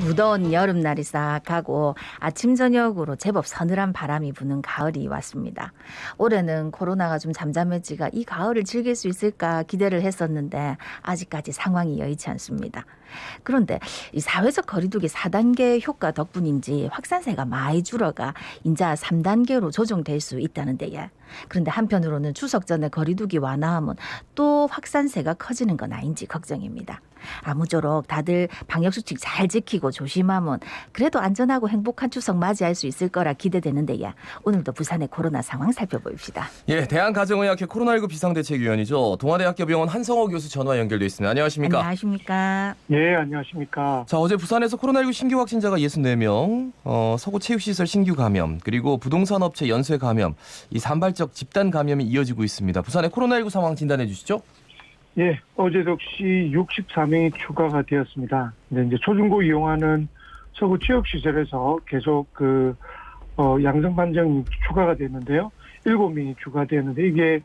무더운 여름날이 싹 가고 아침 저녁으로 제법 서늘한 바람이 부는 가을이 왔습니다. 올해는 코로나가 좀 잠잠해지가 이 가을을 즐길 수 있을까 기대를 했었는데 아직까지 상황이 여의치 않습니다. 그런데 이 사회적 거리두기 4단계 효과 덕분인지 확산세가 많이 줄어가 인자 3단계로 조정될 수 있다는데요. 그런데 한편으로는 추석 전에 거리두기 완화하면 또 확산세가 커지는 건 아닌지 걱정입니다. 아무쪼록 다들 방역수칙 잘 지키고 조심하면 그래도 안전하고 행복한 추석 맞이할 수 있을 거라 기대되는데요. 오늘도 부산의 코로나 상황 살펴봅시다. 예, 대한가정의학회 코로나19 비상대책위원이죠. 동아대학교병원 한성호 교수 전화 연결돼 있습니다. 안녕하십니까? 안녕하십니까? 예, 안녕하십니까. 자, 어제 부산에서 코로나19 신규 확진자가 64명, 서구 체육시설 신규 감염, 그리고 부동산업체 연쇄 감염, 이 산발적 집단 감염이 이어지고 있습니다. 부산의 코로나19 상황 진단해 주시죠. 예, 어제 역시 64명이 추가가 되었습니다. 근데 이제 초중고 이용하는 서구 체육시설에서 계속 양성 판정이 추가가 됐는데요. 7명이 추가되었는데 이게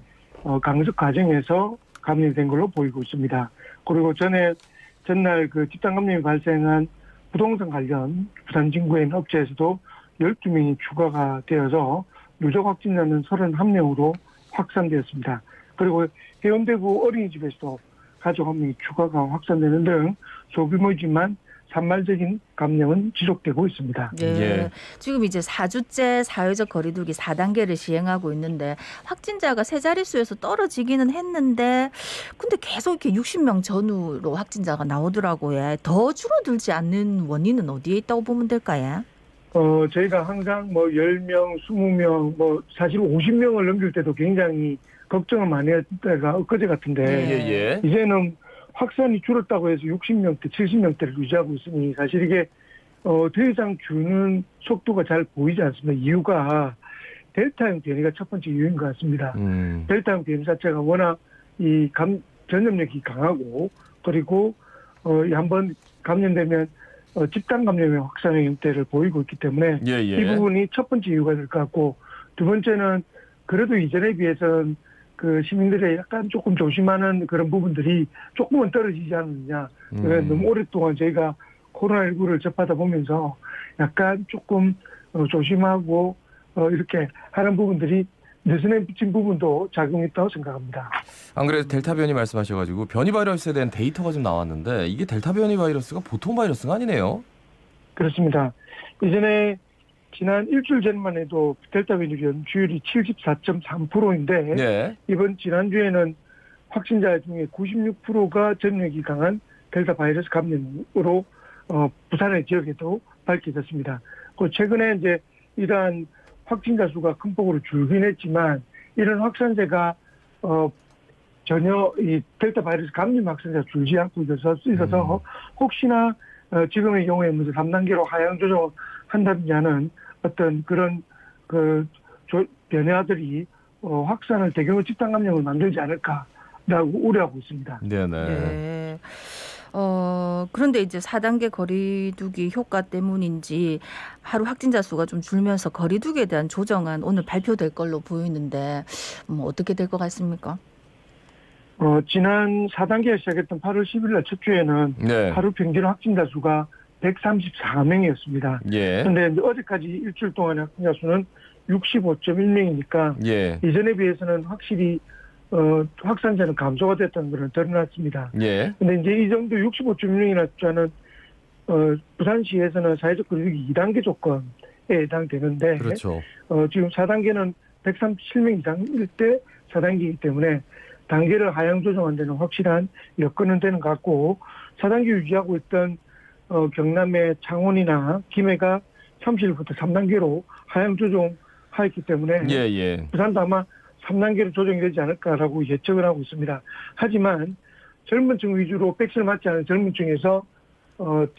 강습 과정에서 감염된 걸로 보이고 있습니다. 그리고 전날 그 집단 감염이 발생한 부동산 관련 부산 진구에 있는 업체에서도 12명이 추가가 되어서 누적 확진자는 31명으로 확산되었습니다. 그리고 해운대구 어린이집에서도 가족 한 명이 추가가 확산되는 등 소규모이지만 산발적인 감염은 지속되고 있습니다. 네. 예. 지금 이제 4주째 사회적 거리두기 4단계를 시행하고 있는데 확진자가 세 자릿수에서 떨어지기는 했는데 근데 계속 이렇게 60명 전후로 확진자가 나오더라고요. 더 줄어들지 않는 원인은 어디에 있다고 보면 될까요? 저희가 항상 10명, 20명, 사실 50명을 넘길 때도 굉장히 걱정을 많이 했을 때가 엊그제 같은데 예. 이제는 확산이 줄었다고 해서 60명대, 70명대를 유지하고 있으니 사실 이게 더 이상 주는 속도가 잘 보이지 않습니다. 이유가 델타형 변이가 첫 번째 이유인 것 같습니다. 델타형 변이 자체가 워낙 이 전염력이 강하고 그리고 한번 감염되면 집단 감염의 확산의 형태를 보이고 있기 때문에 예. 이 부분이 첫 번째 이유가 될 것 같고 두 번째는 그래도 이전에 비해서는 그 시민들의 약간 조금 조심하는 그런 부분들이 조금은 떨어지지 않느냐. 너무 오랫동안 저희가 코로나19를 접하다 보면서 약간 조금 조심하고 이렇게 하는 부분들이 느슨해 붙인 부분도 작용했다고 생각합니다. 안 그래도 델타 변이 말씀하셔가지고 변이 바이러스에 대한 데이터가 좀 나왔는데 이게 델타 변이 바이러스가 보통 바이러스가 아니네요. 그렇습니다. 이전에 지난 일주일 전만 해도 델타 변이 주율이 74.3%인데 네. 이번 지난주에는 확진자 중에 96%가 전력이 강한 델타 바이러스 감염으로 부산의 지역에도 밝혀졌습니다. 최근에 이제 이러한 확진자 수가 큰 폭으로 줄긴 했지만 이런 확산세가 전혀 이 델타 바이러스 감염 확산세가 줄지 않고 있어서 혹시나 지금의 경우에 무슨 3단계로 하향 조정한다든지 하는 어떤 그런 변화들이 확산을 대규모 집단 감염을 만들지 않을까라고 우려하고 있습니다. 네네. 네. 그런데 이제 4단계 거리두기 효과 때문인지 하루 확진자 수가 좀 줄면서 거리두기에 대한 조정안 오늘 발표될 걸로 보이는데 어떻게 될 것 같습니까? 지난 4단계가 시작했던 8월 10일 날 첫 주에는 네. 하루 평균 확진자 수가 134명이었습니다. 예. 그런데 어제까지 일주일 동안의 확진자 수는 65.1명이니까 예. 이전에 비해서는 확실히 확산자는 감소가 됐다는 것을 드러났습니다. 예. 근데 이제 이 정도 65.1명이나 숫자는 부산시에서는 사회적 거리두기 2단계 조건에 해당되는데 그렇죠. 지금 4단계는 137명 이상일 때 4단계이기 때문에 단계를 하향 조정한 데는 확실한 여건은 되는 것 같고 4단계 유지하고 있던 경남의 창원이나 김해가 30일부터 3단계로 하향 조정하였기 때문에 예. 부산도 아마 3단계로 조정이 되지 않을까라고 예측을 하고 있습니다. 하지만 젊은 층 위주로 백신을 맞지 않은 젊은 층에서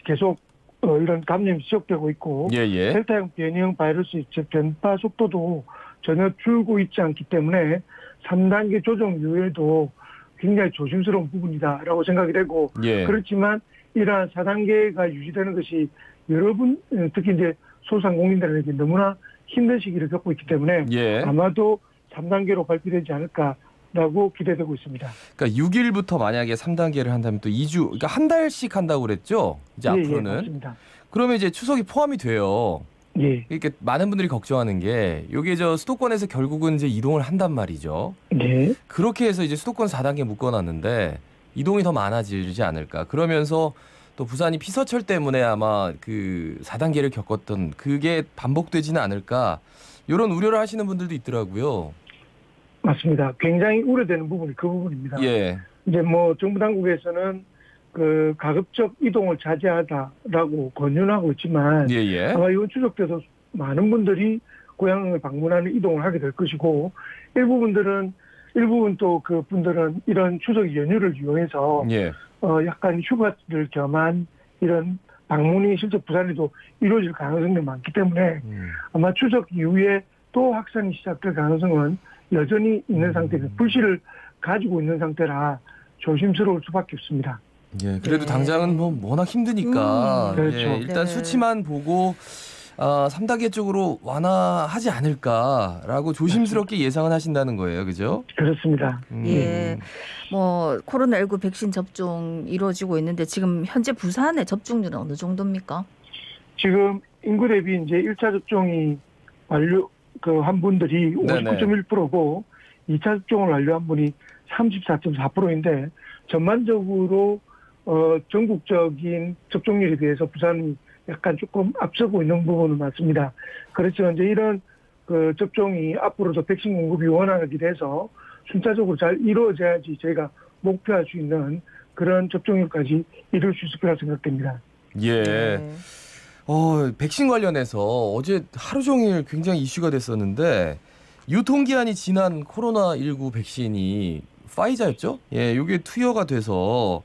계속 이런 감염이 지속되고 있고 예. 델타형 변이형 바이러스 변파 속도도 전혀 줄고 있지 않기 때문에 3단계 조정 이후에도 굉장히 조심스러운 부분이다라고 생각이 되고 예. 그렇지만 이러한 4단계가 유지되는 것이 여러분 특히 이제 소상공인들에게 너무나 힘든 시기를 겪고 있기 때문에 예. 아마도 3단계로 발표되지 않을까 라고 기대되고 있습니다. 그러니까 6일부터 만약에 3단계를 한다면 또 2주, 그러니까 한 달씩 한다고 그랬죠? 이제 예, 앞으로는. 맞습니다. 그러면 이제 추석이 포함이 돼요. 예, 이렇게 많은 분들이 걱정하는 게 이게 저 수도권에서 결국은 이제 이동을 한단 말이죠. 네, 그렇게 해서 이제 수도권 4단계 묶어놨는데 이동이 더 많아지지 않을까. 그러면서 또 부산이 피서철 때문에 아마 그 4단계를 겪었던 그게 반복되지는 않을까. 이런 우려를 하시는 분들도 있더라고요. 맞습니다. 굉장히 우려되는 부분이 그 부분입니다. 예. 이제 뭐 정부 당국에서는 그 가급적 이동을 자제하다라고 권유하고 있지만 예, 예. 아마 이번 추석 때도 많은 분들이 고향을 방문하는 이동을 하게 될 것이고 일부분 또 그 분들은 이런 추석 연휴를 이용해서 예. 약간 휴가를 겸한 이런 방문이 실제 부산에도 이루어질 가능성이 많기 때문에 아마 추석 이후에 또 확산이 시작될 가능성은 여전히 있는 상태입니다. 불씨를 가지고 있는 상태라 조심스러울 수밖에 없습니다. 예. 그래도 네. 당장은 뭐 워낙 힘드니까 그렇죠. 예, 일단 네. 수치만 보고 3단계 쪽으로 완화하지 않을까라고 조심스럽게 예상은 하신다는 거예요. 그죠? 그렇습니다. 예. 뭐 코로나19 백신 접종 이루어지고 있는데 지금 현재 부산의 접종률은 어느 정도입니까? 지금 인구 대비 이제 1차 접종이 한 분들이 네네. 59.1%고 2차 접종을 완료한 분이 34.4%인데 전반적으로 전국적인 접종률에 비해서 부산이 약간 조금 앞서고 있는 부분은 맞습니다. 그렇지만 이제 이런 그 접종이 앞으로도 백신 공급이 원활하게 돼서 순차적으로 잘 이루어져야지 저희가 목표할 수 있는 그런 접종률까지 이룰 수 있을 거라 생각됩니다. 예. 네. 백신 관련해서 어제 하루 종일 굉장히 이슈가 됐었는데 유통기한이 지난 코로나19 백신이 파이자였죠? 예, 요게 투여가 돼서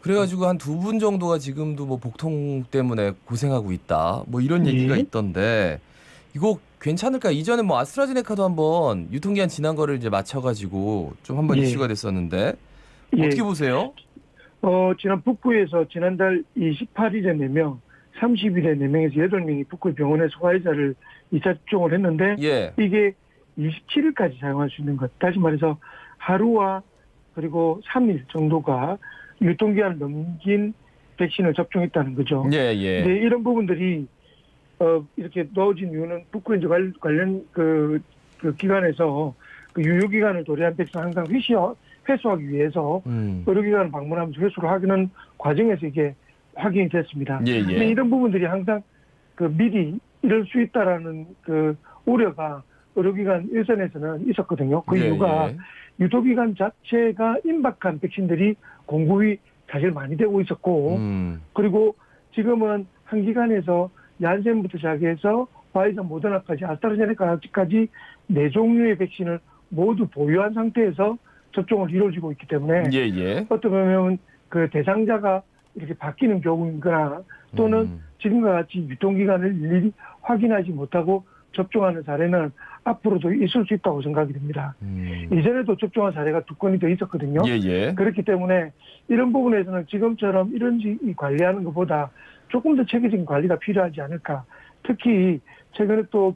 그래가지고 한 2분 정도가 지금도 뭐 복통 때문에 고생하고 있다. 뭐 이런 얘기가 예. 있던데 이거 괜찮을까? 이전에 뭐 아스트라제네카도 한번 유통기한 지난 거를 이제 맞춰가지고 좀 한번 예. 이슈가 됐었는데 예. 어떻게 보세요? 지난 북구에서 지난달 28일에 4명, 30일에 4명에서 8명이 북구 병원에서 화이자를 2차 접종을 했는데 예. 이게 27일까지 사용할 수 있는 것. 다시 말해서 하루와 그리고 3일 정도가 유통기한을 넘긴 백신을 접종했다는 거죠. 예, 예. 근데 이런 부분들이 이렇게 넣어진 이유는 북구 이제 관련 그 기관에서 그 유효 기간을 도래한 백신 항상 회수하기 위해서 의료기관을 방문하면서 회수를 하는 과정에서 이게 확인이 됐습니다. 예, 근데 예. 이런 부분들이 항상 그 미리 이럴 수 있다라는 그 우려가 의료기관 일선에서는 있었거든요. 그 예, 이유가 예. 유통기간 자체가 임박한 백신들이 공급이 사실 많이 되고 있었고 그리고 지금은 한 기관에서 얀센부터 시작해서 화이자, 모더나까지 아스트라제네카까지 4종류의 백신을 모두 보유한 상태에서 접종을 이루어지고 있기 때문에 예, 예. 어떻게 보면 그 대상자가 이렇게 바뀌는 경우이거나 또는 지금과 같이 유통기간을 일일이 확인하지 못하고 접종하는 사례는 앞으로도 있을 수 있다고 생각이 됩니다. 이전에도 접종한 사례가 2건이 더 있었거든요. 예, 예. 그렇기 때문에 이런 부분에서는 지금처럼 이런 관리하는 것보다 조금 더 체계적인 관리가 필요하지 않을까. 특히 최근에 또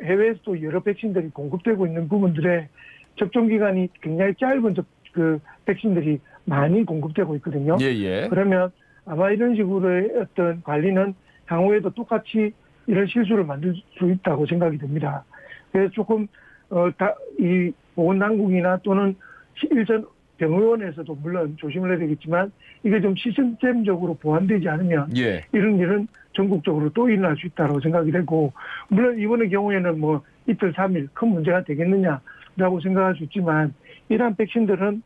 해외에서 또 여러 백신들이 공급되고 있는 부분들에 접종 기간이 굉장히 짧은 그 백신들이 많이 공급되고 있거든요. 예, 예. 그러면 아마 이런 식으로의 어떤 관리는 향후에도 똑같이 이런 실수를 만들 수 있다고 생각이 됩니다. 그래서 조금 이 보건당국이나 또는 일선 병의원에서도 물론 조심을 해야 되겠지만 이게 좀 시스템적으로 보완되지 않으면 예. 이런 일은 전국적으로 또 일어날 수 있다고 생각이 되고 물론 이번의 경우에는 뭐 이틀 3일 큰 문제가 되겠느냐라고 생각할 수 있지만 이러한 백신들은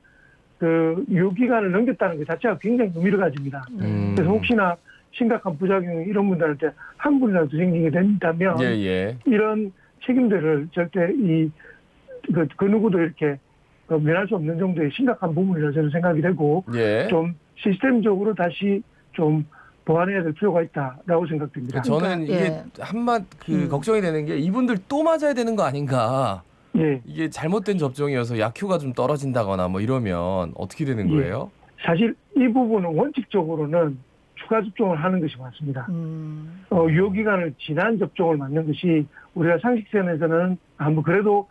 그 유효기간을 넘겼다는 것 자체가 굉장히 의미를 가집니다. 그래서 혹시나 심각한 부작용이 이런 분들한테 한 분이라도 생기게 된다면 예, 예. 이런 책임들을 절대 그 누구도 이렇게 면할 수 없는 정도의 심각한 부분이라고 저는 생각이 되고 예. 좀 시스템적으로 다시 좀 보완해야 될 필요가 있다라고 생각됩니다. 저는 그러니까, 이게 한만 걱정이 되는 게 이분들 또 맞아야 되는 거 아닌가. 예. 이게 잘못된 접종이어서 약효가 좀 떨어진다거나 뭐 이러면 어떻게 되는 예. 거예요? 사실 이 부분은 원칙적으로는 추가 접종을 하는 것이 맞습니다. 유효기간을 지난 접종을 맞는 것이 우리가 상식선에서는 그래도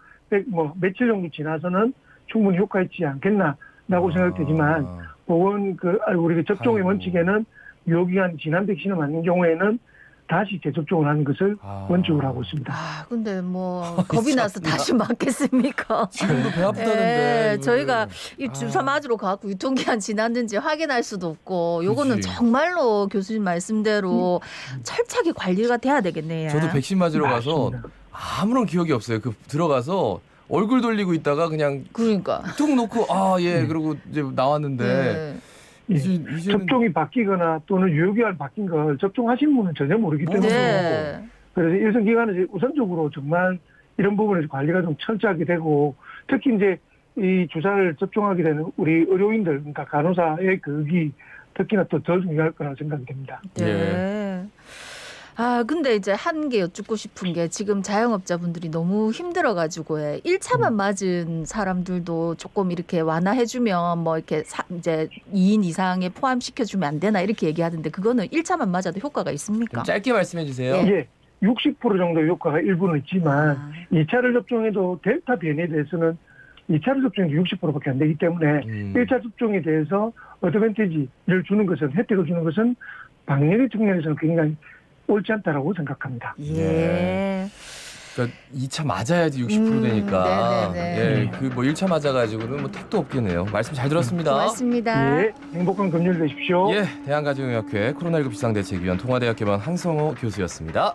며칠 정도 지나서는 충분히 효과 있지 않겠나라고 생각되지만 보건 우리 접종의 아이고. 원칙에는 유효기간 지난 백신을 맞는 경우에는 다시 재접종을 하는 것을 원칙으로 하고 있습니다. 아, 근데 뭐 겁이 나서 다시 맞겠습니까? 지금도 배 아프다는데. 네, 저희가 이 아. 주사 맞으러 가고 유통기한 지났는지 확인할 수도 없고 요거는 그치. 정말로 교수님 말씀대로 철저하게 관리가 돼야 되겠네요. 저도 백신 맞으러 가서 맞습니다. 아무런 기억이 없어요. 그 들어가서 얼굴 돌리고 있다가 그냥 그러니까. 툭 놓고 그러고 이제 나왔는데 네. 이제는 접종이 바뀌거나 또는 유효기간 바뀐 걸 접종하신 분은 전혀 모르기 때문에 네. 그래서 일정 기간은 우선적으로 정말 이런 부분에서 관리가 좀 철저하게 되고 특히 이제 이 주사를 접종하게 되는 우리 의료인들 그러니까 간호사의 교육이 특히나 또 더 중요할 거라고 생각이 됩니다. 네. 아, 근데 이제 한 개 여쭙고 싶은 게 지금 자영업자분들이 너무 힘들어가지고 1차만 맞은 사람들도 조금 이렇게 완화해주면 뭐 이렇게 이제 2인 이상에 포함시켜주면 안 되나 이렇게 얘기하던데 그거는 1차만 맞아도 효과가 있습니까? 좀 짧게 말씀해 주세요. 예, 60% 정도 효과가 일부는 있지만 아. 2차를 접종해도 델타 변이에 대해서는 2차를 접종해도 60%밖에 안 되기 때문에 1차 접종에 대해서 어드밴티지를 주는 것은 혜택을 주는 것은 방역의 측면에서는 굉장히 옳지 않다라고 생각합니다. 예. 그러니까 2차 맞아야지 60% 되니까. 네네네. 예, 그 뭐 1차 맞아가지고는 뭐 택도 없겠네요. 말씀 잘 들었습니다. 고맙습니다. 예, 행복한 금요일 되십시오. 예, 대한가정의학회 코로나19 비상대책위원 통화대학 개방 한성호 교수였습니다.